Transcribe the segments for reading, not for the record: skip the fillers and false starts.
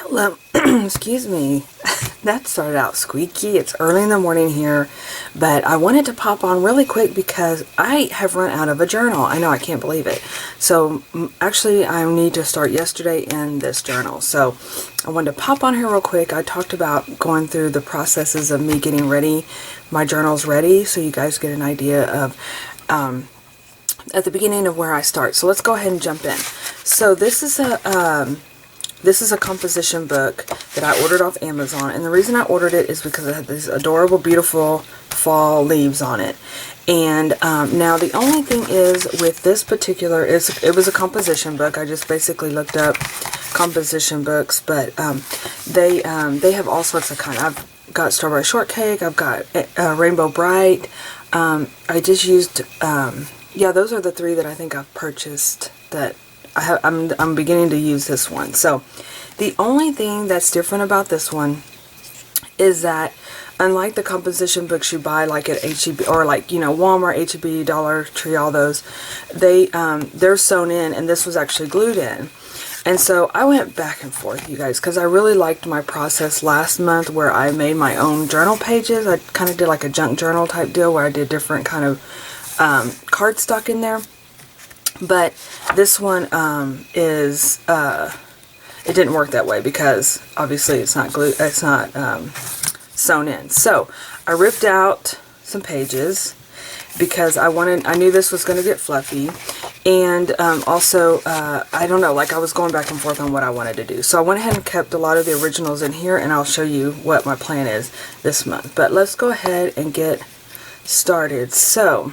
Hello, excuse me, that started out squeaky. It's early in the morning here, but I wanted to pop on really quick because I have run out of a journal. I know, I can't believe it. So actually I need to start yesterday in this journal. So I wanted to pop on here real quick. I talked about going through the processes of me getting ready, my journal's ready, so you guys get an idea of at the beginning of where I start. So let's go ahead and jump in. So this is a composition book that I ordered off Amazon, and the reason I ordered it is because it had these adorable, beautiful fall leaves on it. And now the only thing is with this particular, it was a composition book. I just basically looked up composition books, but they have all sorts of kind. I've got Strawberry Shortcake, I've got Rainbow Bright. I just used, yeah, those are the three that I think I've purchased that I'm beginning to use this one. So the only thing that's different about this one is that unlike the composition books you buy like at H-E-B or like, you know, Walmart, H-E-B, Dollar Tree, all those, they're sewn in, and this was actually glued in. And so I went back and forth, you guys, because I really liked my process last month where I made my own journal pages. I kind of did like a junk journal type deal where I did different kind of cardstock in there. But this one it didn't work that way because obviously it's not glue, it's not sewn in. So I ripped out some pages because I knew this was going to get fluffy, and also I don't know, like I was going back and forth on what I wanted to do. So I went ahead and kept a lot of the originals in here, and I'll show you what my plan is this month. But let's go ahead and get started. So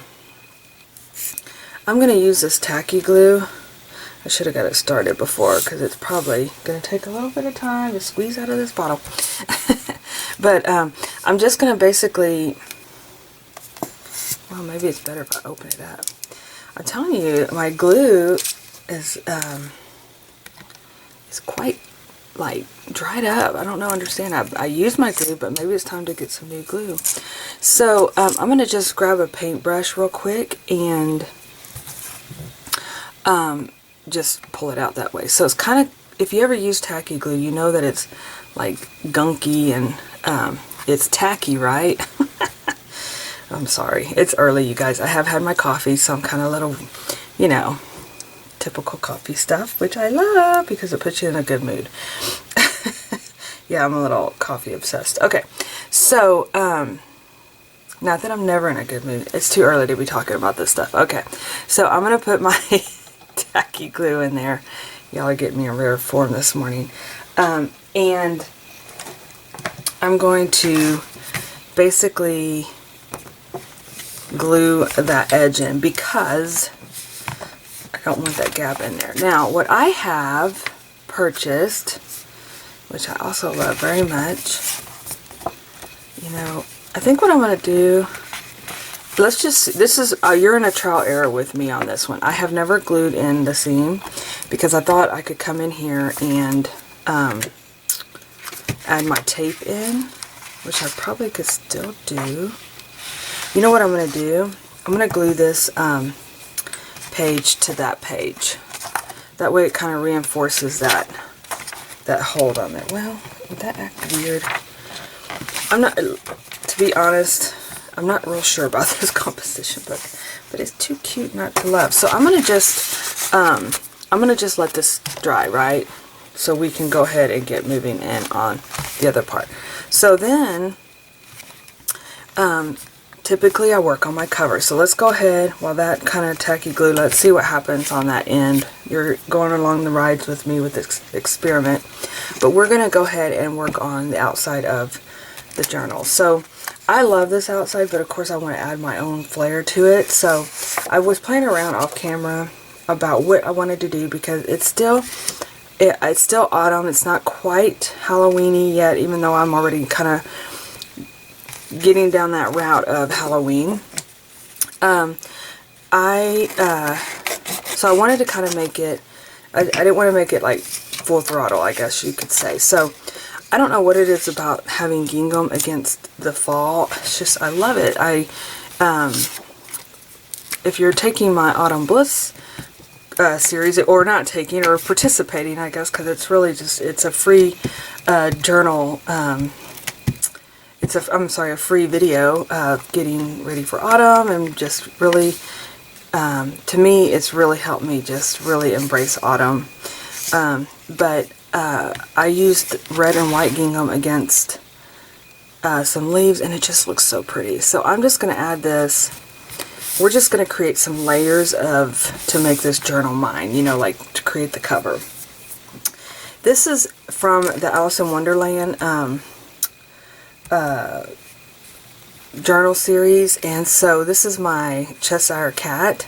I'm going to use this tacky glue. I should have got it started before because it's probably going to take a little bit of time to squeeze out of this bottle. But I'm just going to basically, well, maybe it's better if I open it up. I'm telling you, my glue is quite like dried up. I don't know, understand. I used my glue, but maybe it's time to get some new glue. So I'm going to just grab a paintbrush real quick and just pull it out that way. So it's kind of, if you ever use tacky glue, you know that it's like gunky and it's tacky, right? I'm sorry, it's early, you guys. I have had my coffee, so I'm kind of a little, you know, typical coffee stuff, which I love because it puts you in a good mood. Yeah, I'm a little coffee obsessed. Okay, so not that I'm never in a good mood. It's too early to be talking about this stuff. Okay, so I'm gonna put my tacky glue in there. Y'all are getting me in rare form this morning. And I'm going to basically glue that edge in because I don't want that gap in there. Now, what I have purchased, which I also love very much, you know, I think what I'm going to do, let's just, this is, you're in a trial error with me on this one. I have never glued in the seam because I thought I could come in here and add my tape in, which I probably could still do. You know what I'm going to do? I'm going to glue this page to that page. That way it kind of reinforces that hold on there. Well, would that act weird? I'm not, to be honest, I'm not real sure about this composition book, but it's too cute not to love. So I'm gonna just let this dry, right? So we can go ahead and get moving in on the other part. So then, typically I work on my cover. So let's go ahead, while that kind of tacky glue, let's see what happens on that end. You're going along the rides with me with this experiment, but we're gonna go ahead and work on the outside of the journal. So I love this outside, but of course I want to add my own flair to it. So I was playing around off camera about what I wanted to do because it's still autumn. It's not quite Halloween-y yet, even though I'm already kind of getting down that route of Halloween. So I wanted to kind of make it, I didn't want to make it like full throttle, I guess you could say. So I don't know what it is about having gingham against the fall. It's just, I love it. If you're taking my Autumn Bliss series, or not taking, or participating, I guess, because it's really just, it's a free journal. A free video getting ready for autumn, and just really, to me, it's really helped me just really embrace autumn. But I used red and white gingham against some leaves, and it just looks so pretty. So I'm just going to add this. We're just going to create some layers to make this journal mine, you know, like to create the cover. This is from the Alice in Wonderland journal series, and so this is my Cheshire Cat,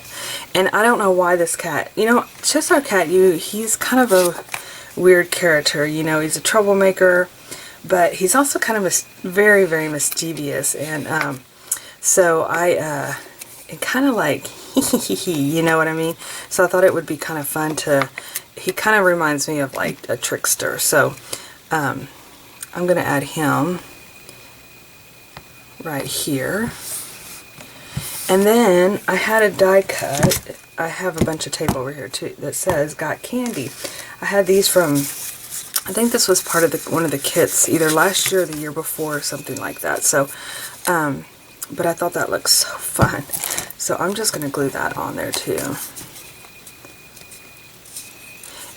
and I don't know why this cat, you know, Cheshire Cat, he's kind of a weird character, you know, he's a troublemaker, but he's also kind of very, very mischievous, and so I kind of like, you know what I mean? So I thought it would be kind of fun he kind of reminds me of like a trickster, so I'm going to add him right here. And then I had a die cut. I have a bunch of tape over here too that says "Got Candy." I had these from, I think this was part of one of the kits, either last year or the year before, or something like that. So, but I thought that looked so fun. So I'm just going to glue that on there too.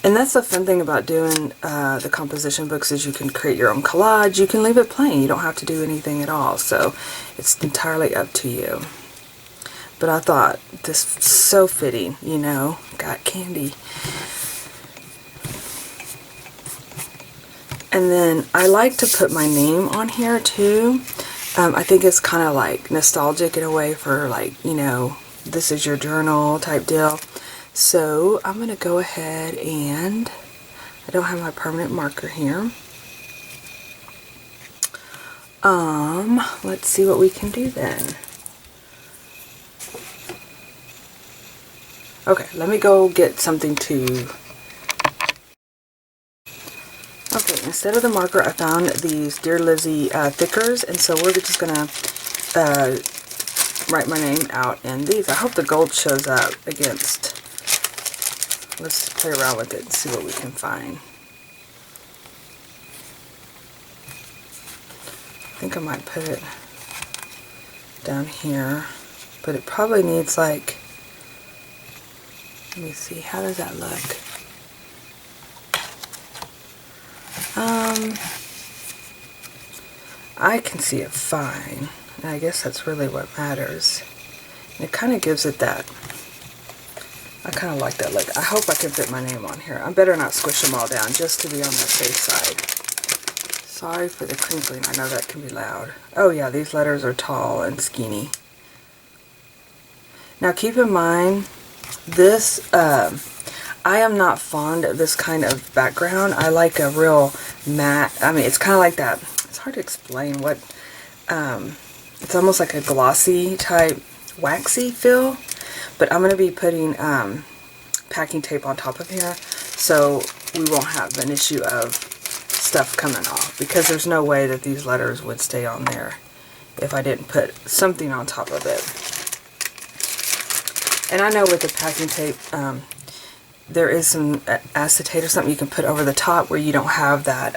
And that's the fun thing about doing the composition books, is you can create your own collage. You can leave it plain. You don't have to do anything at all. So it's entirely up to you. But I thought this so fitting, you know, got candy. And then I like to put my name on here too. I think it's kind of like nostalgic in a way for, like, you know, this is your journal type deal. So I'm going to go ahead and, I don't have my permanent marker here. Let's see what we can do then. Okay, let me go get something to, okay, instead of the marker, I found these Dear Lizzie thickers, and so we're just going to write my name out in these. I hope the gold shows up against. Let's play around with it and see what we can find. I think I might put it down here, but it probably needs, like, let me see, how does that look? I can see it fine, and I guess that's really what matters. And it kind of gives it that, I kind of like that look. I hope I can fit my name on here. I better not squish them all down, just to be on the safe side. Sorry for the crinkling. I know that can be loud. Oh yeah, these letters are tall and skinny. Now keep in mind, this, I am not fond of this kind of background. I like a real matte, I mean, it's kind of like that, it's hard to explain what, it's almost like a glossy type, waxy feel. But I'm going to be putting packing tape on top of here, so we won't have an issue of stuff coming off, because there's no way that these letters would stay on there if I didn't put something on top of it. And I know with the packing tape, there is some acetate or something you can put over the top where you don't have that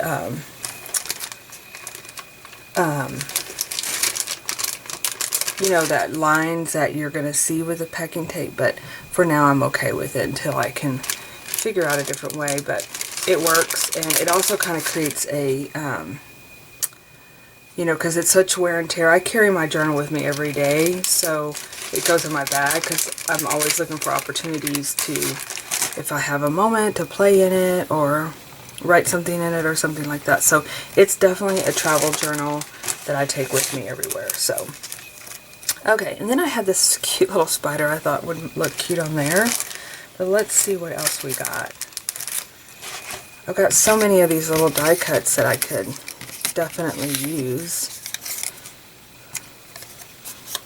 you know, that lines that you're going to see with the packing tape, but for now I'm okay with it until I can figure out a different way. But it works, and it also kind of creates a, you know, because it's such wear and tear. I carry my journal with me every day, so it goes in my bag, because I'm always looking for opportunities to, if I have a moment, to play in it or write something in it or something like that. So it's definitely a travel journal that I take with me everywhere. So okay, and then I had this cute little spider I thought would look cute on there. But let's see what else we got. I've got so many of these little die cuts that I could definitely use.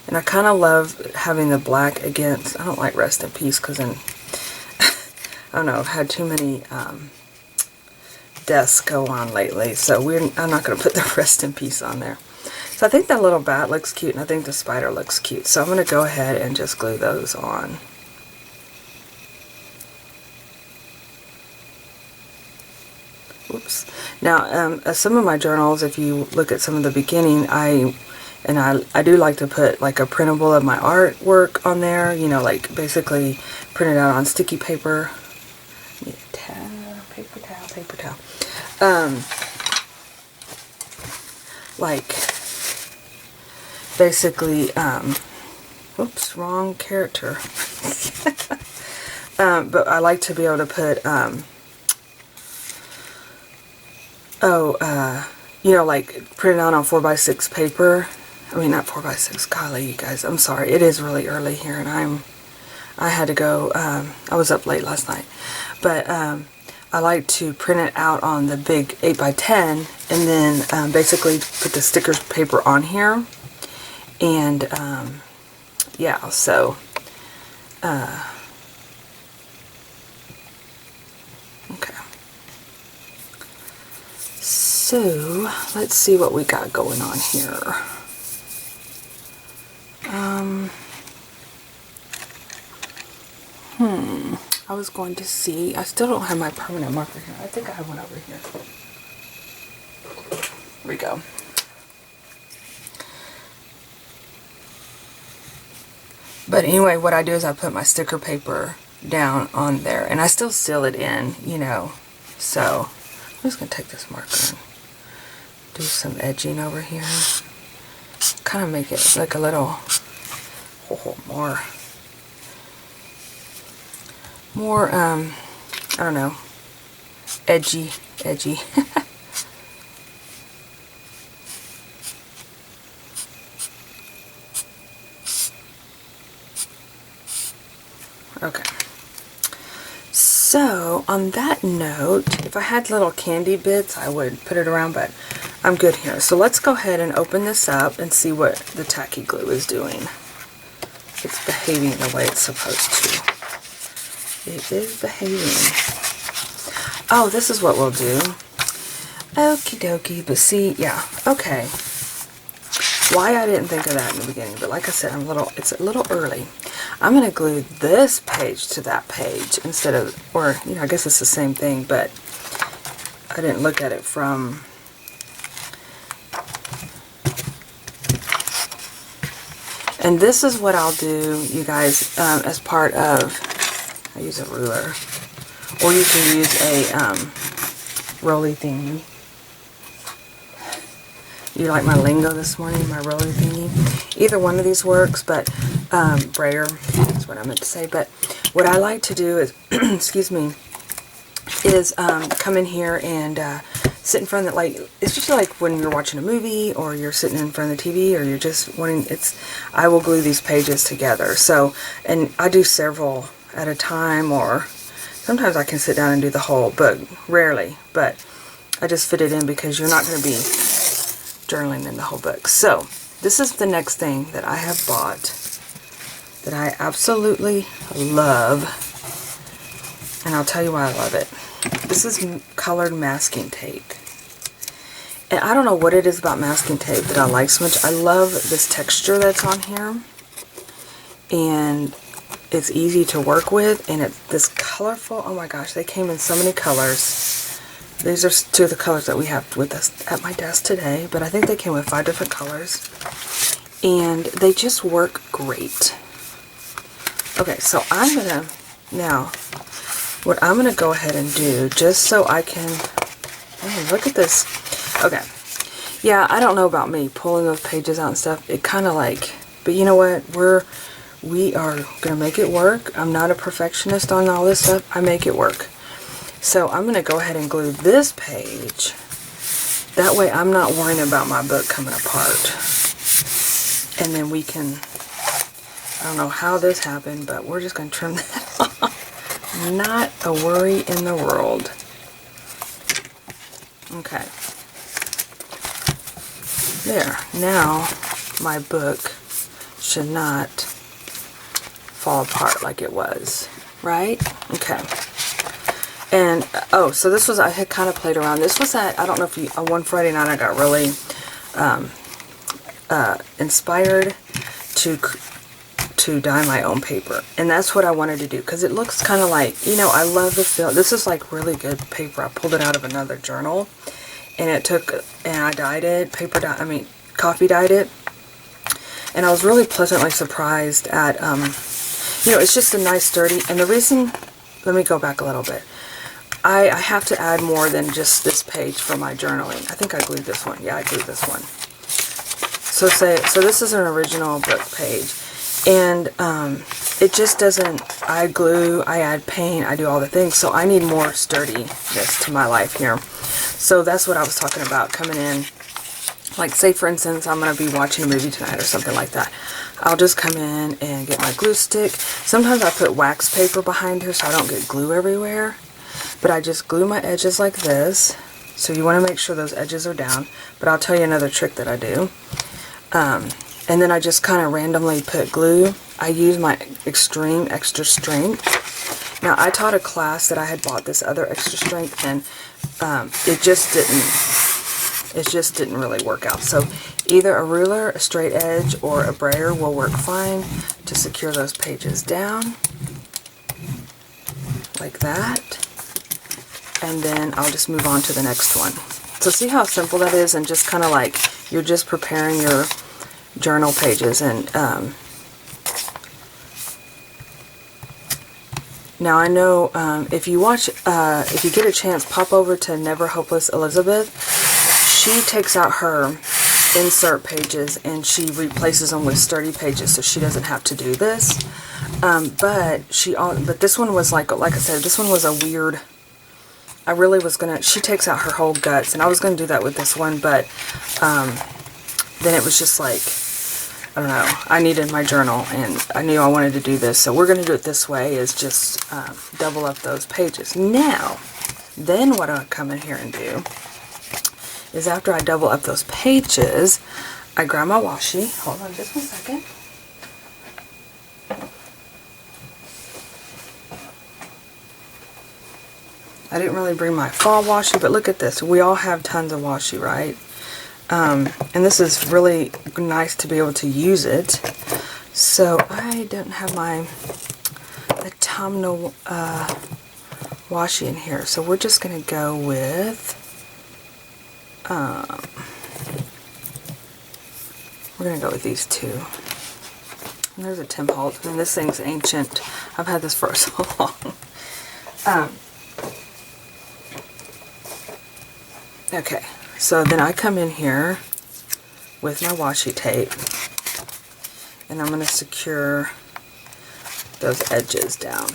And I kind of love having the black against, I don't like Rest in Peace, because then, I don't know, I've had too many deaths go on lately, so I'm not going to put the Rest in Peace on there. So I think that little bat looks cute, and I think the spider looks cute. So I'm going to go ahead and just glue those on. Whoops. Now, some of my journals, if you look at some of the beginning, I do like to put like a printable of my artwork on there, you know, like basically print it out on sticky paper. Need a towel, paper towel, paper towel. Like basically, whoops, wrong character. But I like to be able to put, you know, like print it out on 4x6 paper. I mean, not 4x6, golly, you guys, I'm sorry. It is really early here, and I had to go, I was up late last night. But I like to print it out on the big 8x10, and then basically put the sticker paper on here. And, yeah, so, okay. So, let's see what we got going on here. I was going to see, I still don't have my permanent marker here. I think I have one over here. Here we go. But anyway, what I do is I put my sticker paper down on there, and I still seal it in, you know. So, I'm just going to take this marker and do some edging over here. Kind of make it like a little, more, I don't know, edgy. Okay. So, on that note, if I had little candy bits, I would put it around, but I'm good here. So let's go ahead and open this up and see what the tacky glue is doing. It's behaving the way it's supposed to. It is behaving. Oh, this is what we'll do. Okie dokie, but see, yeah, okay. Why I didn't think of that in the beginning, but like I said, it's a little early. I'm going to glue this page to that page instead of, or, you know, I guess it's the same thing, but I didn't look at it from, and this is what I'll do, you guys, as part of, I use a ruler, or you can use a roly thingy. You like my lingo this morning, my roly thingy? Either one of these works, but brayer is what I meant to say. But what I like to do is, excuse me, is come in here and sit in front of the, like, it's just like when you're watching a movie or you're sitting in front of the TV or you're just wanting, I will glue these pages together. So, and I do several at a time, or sometimes I can sit down and do the whole book, rarely, but I just fit it in because you're not going to be journaling in the whole book. So this is the next thing that I have bought that I absolutely love, and I'll tell you why I love it. This is colored masking tape, and I don't know what it is about masking tape that I like so much. I love this texture that's on here, and it's easy to work with, and it's this colorful, oh my gosh, they came in so many colors. These are two of the colors that we have with us at my desk today, but I think they came with 5 different colors, and they just work great. Okay, so I'm gonna, now, what I'm gonna go ahead and do, just so I can, oh, look at this. Okay, yeah, I don't know about me pulling those pages out and stuff. It kind of like, but you know what, we are gonna make it work. I'm not a perfectionist on all this stuff. I make it work. So I'm going to go ahead and glue this page. That way I'm not worrying about my book coming apart. And then we can, I don't know how this happened, but we're just going to trim that off. Not a worry in the world. Okay. There. Now my book should not fall apart like it was. Right? Okay. And, oh, so this was, I had kind of played around. This was at, I don't know if you, on one Friday night I got really inspired to to dye my own paper. And that's what I wanted to do, because it looks kind of like, you know, I love the feel. This is like really good paper. I pulled it out of another journal, and I dyed it, coffee dyed it. And I was really pleasantly surprised at, you know, it's just a nice sturdy, and the reason, let me go back a little bit. I have to add more than just this page for my journaling. I think I glued this one. Yeah, I glued this one. So this is an original book page, and it just doesn't, I glue, I add paint, I do all the things, so I need more sturdiness to my life here. So that's what I was talking about, coming in, like say for instance, I'm going to be watching a movie tonight or something like that. I'll just come in and get my glue stick. Sometimes I put wax paper behind here so I don't get glue everywhere, but I just glue my edges like this. So you want to make sure those edges are down, but I'll tell you another trick that I do. And then I just kind of randomly put glue. I use my extreme extra strength. Now I taught a class that I had bought this other extra strength, and it just didn't really work out. So either a ruler, a straight edge, or a brayer will work fine to secure those pages down like that. And then I'll just move on to the next one. So see how simple that is, and just kind of like you're just preparing your journal pages. And now I know if you watch, if you get a chance, pop over to Never Hopeless Elizabeth. She takes out her insert pages and she replaces them with sturdy pages, so she doesn't have to do this. But this one was like I said, this one was a weird. I really was gonna. She takes out her whole guts, and I was gonna do that with this one, but then it was just like, I don't know. I needed my journal, and I knew I wanted to do this, so we're gonna do it this way: is just double up those pages. Now, then what I come in here and do is after I double up those pages, I grab my washi. Hold on just 1 second. I didn't really bring my fall washi, but look at this. We all have tons of washi, right? And this is really nice to be able to use it. So I don't have my autumnal washi in here. So we're just going to go with, we're going to go with these two. And there's a Tim Holtz. And this thing's ancient. I've had this for so long. Okay, so then I come in here with my washi tape, and I'm going to secure those edges down.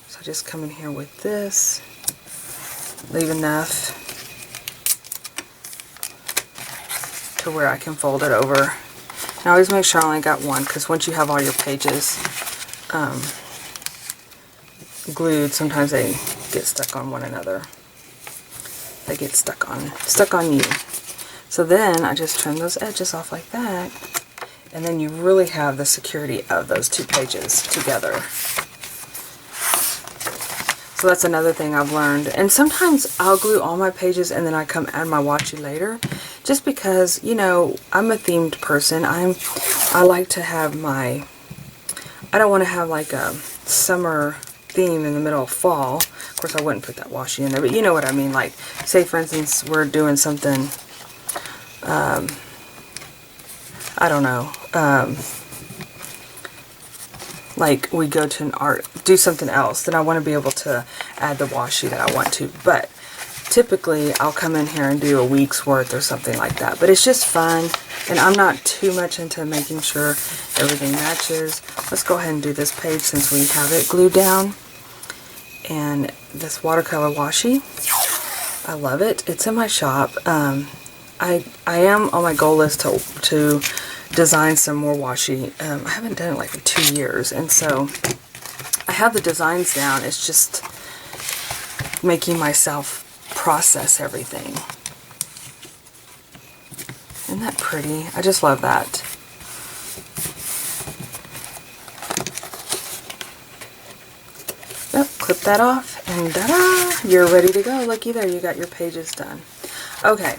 So I just come in here with this, leave enough to where I can fold it over. And I always make sure I only got one, because once you have all your pages glued, sometimes they get stuck on one another. They get stuck on you. So then I just trim those edges off like that, and then you really have the security of those two pages together. So that's another thing I've learned. And sometimes I'll glue all my pages and then I come add my washi later, just because, you know, I'm a themed person. I like to have my, I don't want to have like a summer theme in the middle of fall. Of course I wouldn't put that washi in there, but you know what I mean. Like, say for instance we're doing something, I don't know, like we go to an art, do something else, then I want to be able to add the washi that I want to. But typically I'll come in here and do a week's worth or something like that. But it's just fun, and I'm not too much into making sure everything matches. Let's go ahead and do this page since we have it glued down. And this watercolor washi, I love it. It's in my shop. I am on my goal list to design some more washi. I haven't done it like in 2 years, and so I have the designs down. It's just making myself process everything. Isn't that pretty? I just love that. Yep, clip that off, and ta-da! You're ready to go. Looky there, you got your pages done. Okay,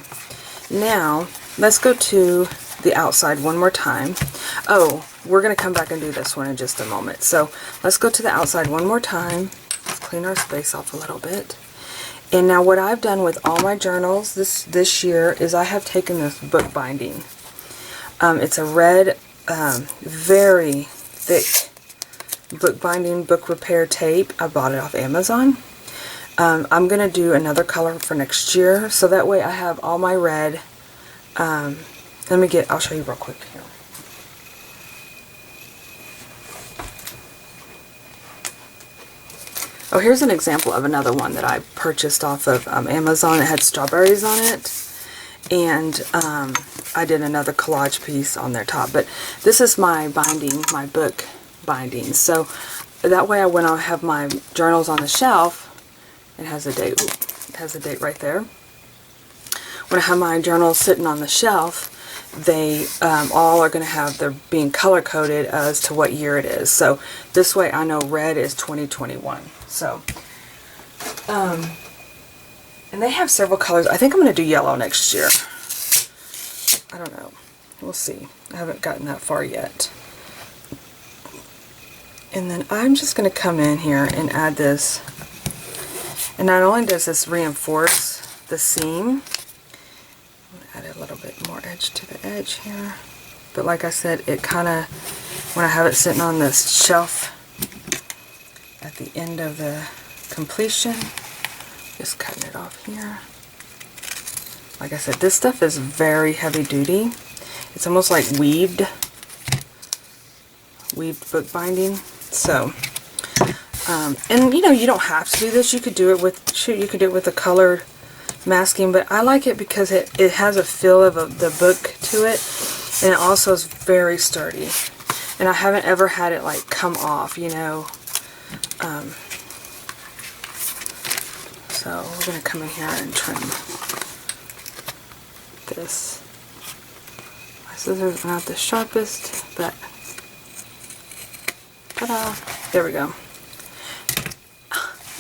now let's go to the outside one more time. Oh, we're going to come back and do this one in just a moment. So let's go to the outside one more time. Let's clean our space off a little bit. And now what I've done with all my journals this year is I have taken this book binding. It's a red, very thick book binding, book repair tape. I bought it off Amazon. I'm going to do another color for next year, so that way I have all my red. I'll show you real quick here. Oh, here's an example of another one that I purchased off of Amazon. It had strawberries on it, and I did another collage piece on their top. But this is my binding, my book binding. So that way when I have my journals on the shelf, it has a date. It has a date right there. When I have my journals sitting on the shelf, they all are going to have, they're being color coded as to what year it is. So this way I know red is 2021. So, and they have several colors. I think I'm going to do yellow next year. I don't know. We'll see. I haven't gotten that far yet. And then I'm just going to come in here and add this. And not only does this reinforce the seam, I'm going to add a little bit more edge to the edge here. But like I said, it kind of, when I have it sitting on this shelf at the end of the completion, just cutting it off here. Like I said, this stuff is very heavy duty. It's almost like weaved book binding. So, and you know, you don't have to do this. You could do it with, you could do it with the colored masking, but I like it because it has a feel of the book to it, and it also is very sturdy. And I haven't ever had it like come off, you know. So we're going to come in here and trim this. My scissors are not the sharpest, but ta-da! There we go.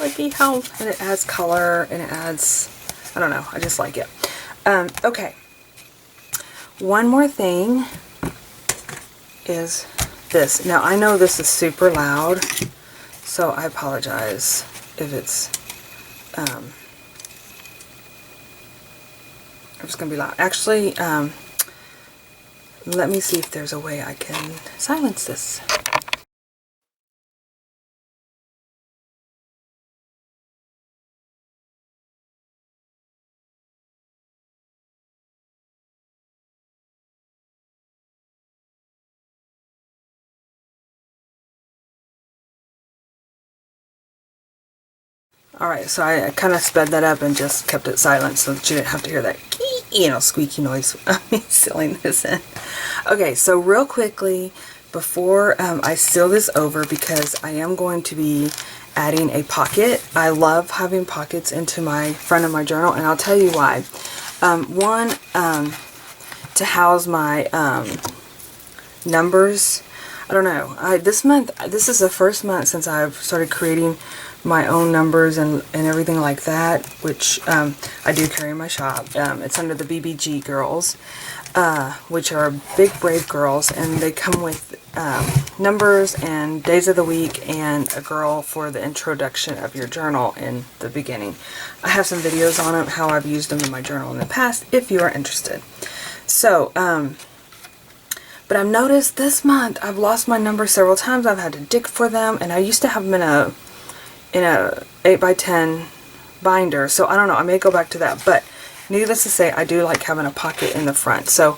Looky how, and it adds color, and it adds, I don't know, I just like it. Okay. One more thing is this. Now I know this is super loud, so I apologize if it's going to be loud. Actually, let me see if there's a way I can silence this. Alright, so I kind of sped that up and just kept it silent so that you didn't have to hear that, you know, squeaky noise of me sealing this in. Okay, so real quickly, before I seal this over, because I am going to be adding a pocket. I love having pockets into my front of my journal, and I'll tell you why. One, to house my numbers. I don't know. This month, this is the first month since I've started creating my own numbers and everything like that, which I do carry in my shop. It's under the BBG girls, which are big brave girls, and they come with numbers and days of the week and a girl for the introduction of your journal in the beginning. I have some videos on them, how I've used them in my journal in the past, if you are interested. So, but I've noticed this month I've lost my numbers several times. I've had to dig for them, and I used to have them in a 8x10 binder, so I don't know, I may go back to that, but needless to say, I do like having a pocket in the front. So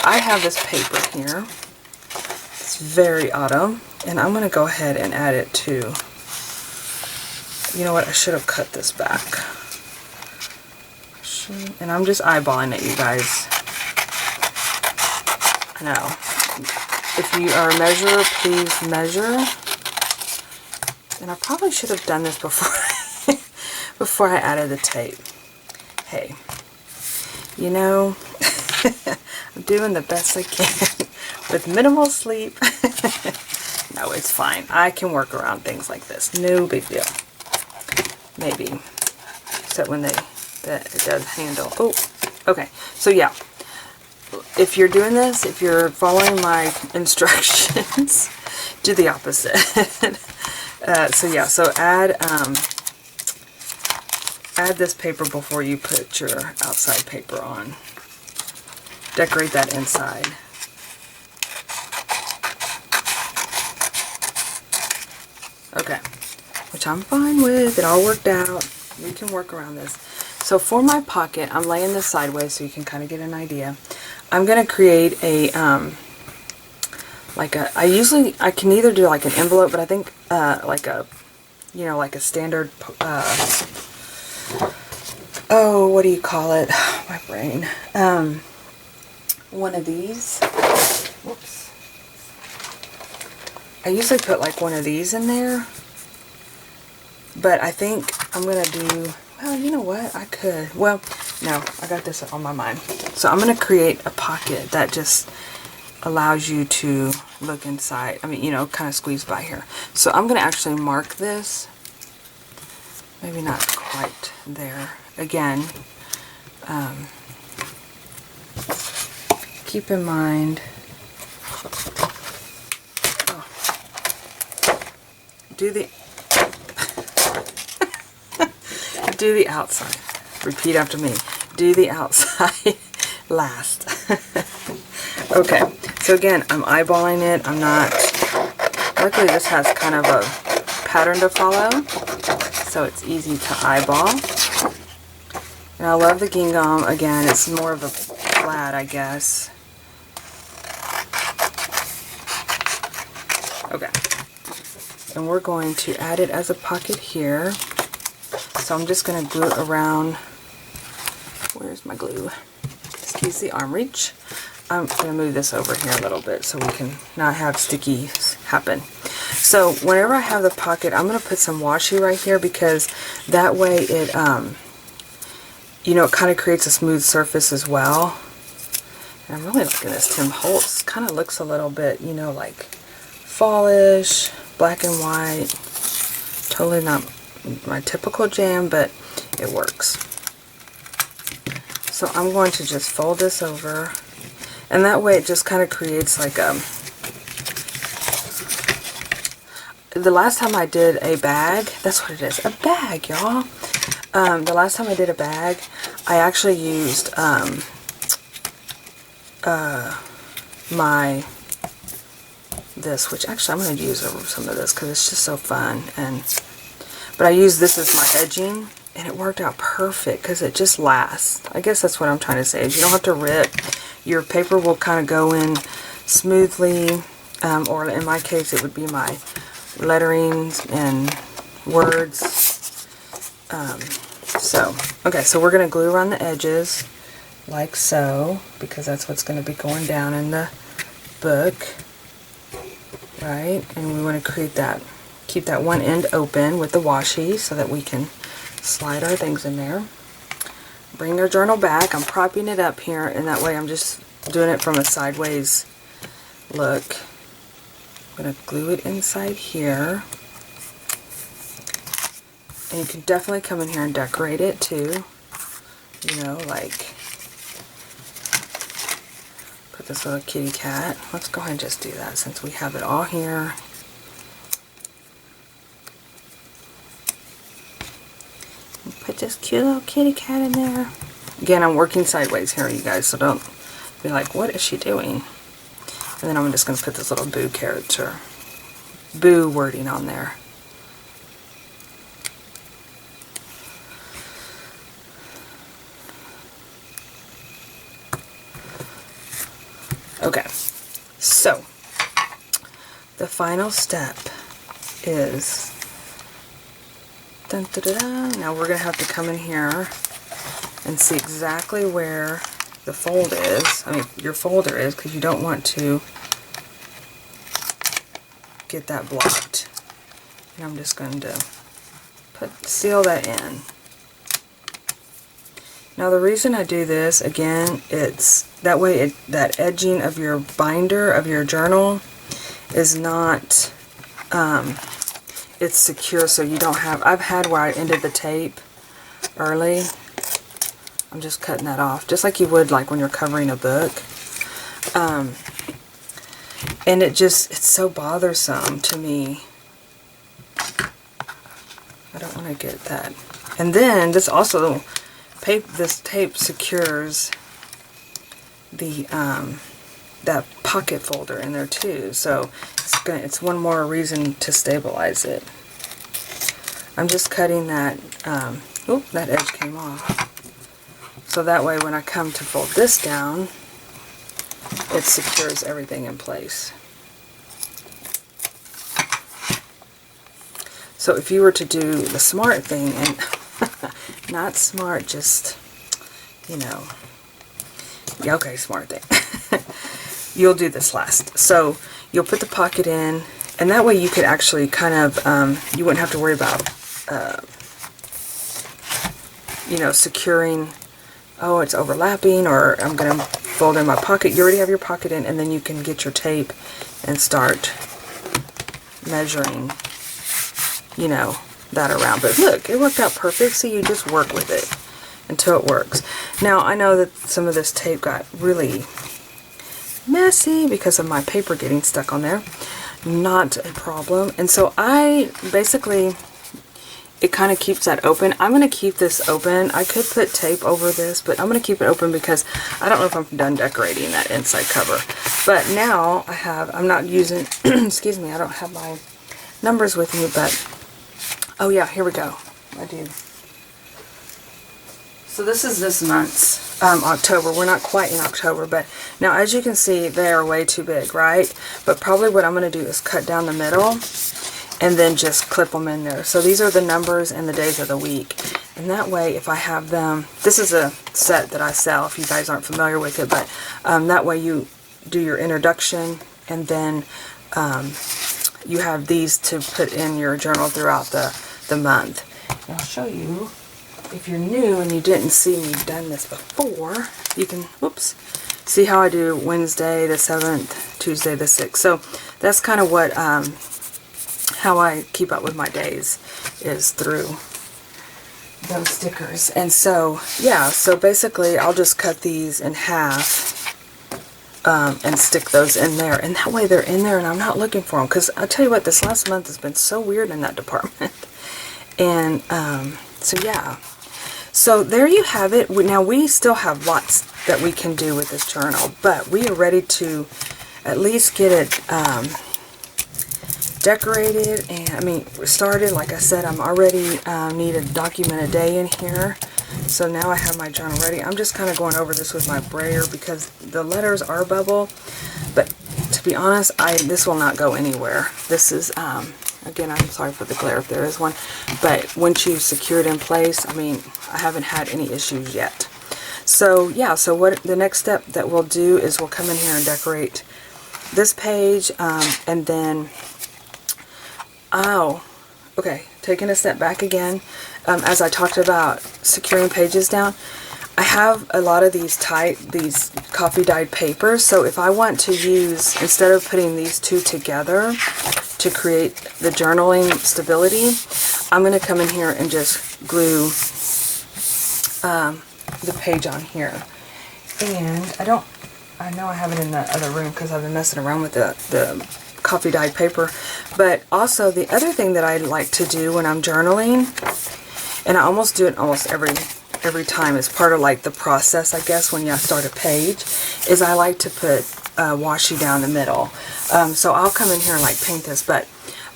I have this paper here. It's very autumn, and I'm going to go ahead and add it to, you know what, I should have cut this back. And I'm just eyeballing it, you guys. I know. If you are a measurer, please measure. And I probably should have done this before before I added the tape. Hey, you know, I'm doing the best I can with minimal sleep. No, it's fine. I can work around things like this. No big deal. Maybe. Except when it does handle. Oh, okay. So yeah. if you're doing this, if you're following my instructions, do the opposite. So yeah, so add this paper before you put your outside paper on. Decorate that inside. Okay, which I'm fine with. It all worked out. We can work around this. So for my pocket, I'm laying this sideways so you can kind of get an idea. I'm going to create a, I can either do like an envelope, but I think like a, you know, like a standard, oh, what do you call it? My brain. One of these. Whoops. I usually put like one of these in there, but I think I'm going to do, well, you know what? I could, well, no, I got this on my mind. So I'm going to create a pocket that just allows you to look inside. I mean, you know, kind of squeeze by here. So I'm going to actually mark this. Maybe not quite there. Again, keep in mind, do the do the outside. Repeat after me. Do the outside last. Okay, so again, I'm eyeballing it. I'm not, luckily this has kind of a pattern to follow, so it's easy to eyeball. And I love the gingham. Again, it's more of a flat, I guess. Okay. And we're going to add it as a pocket here. So I'm just going to glue it around. Where's my glue? Excuse the arm reach. I'm going to move this over here a little bit so we can not have stickies happen. So whenever I have the pocket, I'm going to put some washi right here because that way it, you know, it kind of creates a smooth surface as well. And I'm really liking this Tim Holtz. Kind of looks a little bit, you know, like fallish, black and white. Totally not my typical jam, but it works. So I'm going to just fold this over, and that way it just kind of creates like a, the last time I did a bag, that's what it is, a bag, y'all. The last time I did a bag, I actually used this, which actually I'm going to use some of this because it's just so fun. But I used this as my edging, and it worked out perfect because it just lasts. I guess that's what I'm trying to say, is you don't have to rip. Your paper will kind of go in smoothly, or in my case it would be my letterings and words. Okay, so we're going to glue around the edges like so, because that's what's going to be going down in the book, right? And we want to create that, keep that one end open with the washi so that we can slide our things in there. Bring our journal back. I'm propping it up here, and that way I'm just doing it from a sideways look. I'm going to glue it inside here. And you can definitely come in here and decorate it too. You know, like put this little kitty cat. Let's go ahead and just do that since we have it all here. Put this cute little kitty cat in there. Again, I'm working sideways here, you guys, so don't be like, what is she doing? And then I'm just going to put this little boo character, boo wording on there. Okay, so the final step is, dun, dun, dun, dun. Now we're going to have to come in here and see exactly where the fold is. I mean, your folder is, because you don't want to get that blocked. And I'm just going to seal that in. Now the reason I do this, again, it's that way that edging of your binder of your journal is not, it's secure, so you don't have, I've had where I ended the tape early. I'm just cutting that off, just like you would like when you're covering a book. And it's so bothersome to me. I don't want to get that. And then this also, this tape secures the that pocket folder in there too. So it's one more reason to stabilize it. I'm just cutting that. Oop, that edge came off. So that way, when I come to fold this down, it secures everything in place. So if you were to do the smart thing, and not smart, just, you know, yeah, okay, smart thing. You'll do this last. So you'll put the pocket in, and that way you could actually kind of, you wouldn't have to worry about, you know, securing, oh, it's overlapping, or I'm going to fold in my pocket. You already have your pocket in, and then you can get your tape and start measuring, you know, that around. But look, it worked out perfect, so you just work with it until it works. Now, I know that some of this tape got really messy because of my paper getting stuck on there. Not a problem. And so I basically, it kind of keeps that open. I'm going to keep this open. I could put tape over this, but I'm going to keep it open because I don't know if I'm done decorating that inside cover. But now I'm not using, excuse me, I don't have my numbers with me, but, oh yeah, here we go. I do. So this is this month's October. We're not quite in October, but now as you can see, they are way too big, right? But probably what I'm going to do is cut down the middle and then just clip them in there. So these are the numbers and the days of the week. And that way, if I have them, this is a set that I sell if you guys aren't familiar with it, but that way you do your introduction, and then you have these to put in your journal throughout the month. And I'll show you, if you're new and you didn't see me done this before, you can, whoops, see how I do Wednesday the 7th, Tuesday the 6th. So that's kind of what, how I keep up with my days, is through those stickers. And so, yeah, so basically I'll just cut these in half and stick those in there. And that way they're in there and I'm not looking for them. Because I'll tell you what, this last month has been so weird in that department. And so, yeah. So there you have it. Now we still have lots that we can do with this journal, but we are ready to at least get it decorated and, I mean, started. Like I said, I'm already need a document a day in here. So now I have my journal ready. I'm just kind of going over this with my brayer because the letters are bubble, but to be honest, this will not go anywhere. This is, again, I'm sorry for the glare if there is one, but once you secure it in place, I mean, I haven't had any issues yet. So yeah, so what the next step that we'll do is we'll come in here and decorate this page, and then, oh, okay, taking a step back again, as I talked about securing pages down, I have a lot of these coffee dyed papers, so if I want to use, instead of putting these two together to create the journaling stability, I'm going to come in here and just glue the page on here. And I know I have it in the other room because I've been messing around with the coffee dyed paper. But also the other thing that I like to do when I'm journaling, and I almost do it almost every time as part of like the process, I guess, when you start a page, is I like to put washi down the middle. So I'll come in here and like paint this, but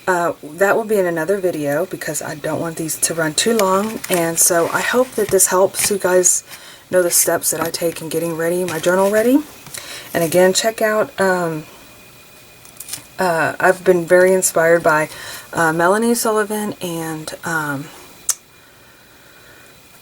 that will be in another video because I don't want these to run too long. And so I hope that this helps you guys know the steps that I take in getting my journal ready. And again, check out, I've been very inspired by Melanie Sullivan and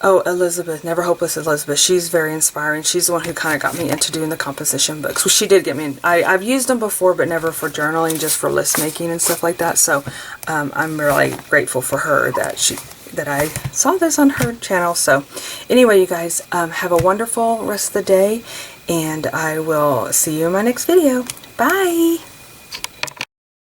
Elizabeth, Never Hopeless Elizabeth. She's very inspiring. She's the one who kind of got me into doing the composition books. Well, she did get me in. I've used them before, but never for journaling, just for list making and stuff like that. So I'm really grateful for her that I saw this on her channel. So anyway, you guys, have a wonderful rest of the day, and I will see you in my next video. Bye!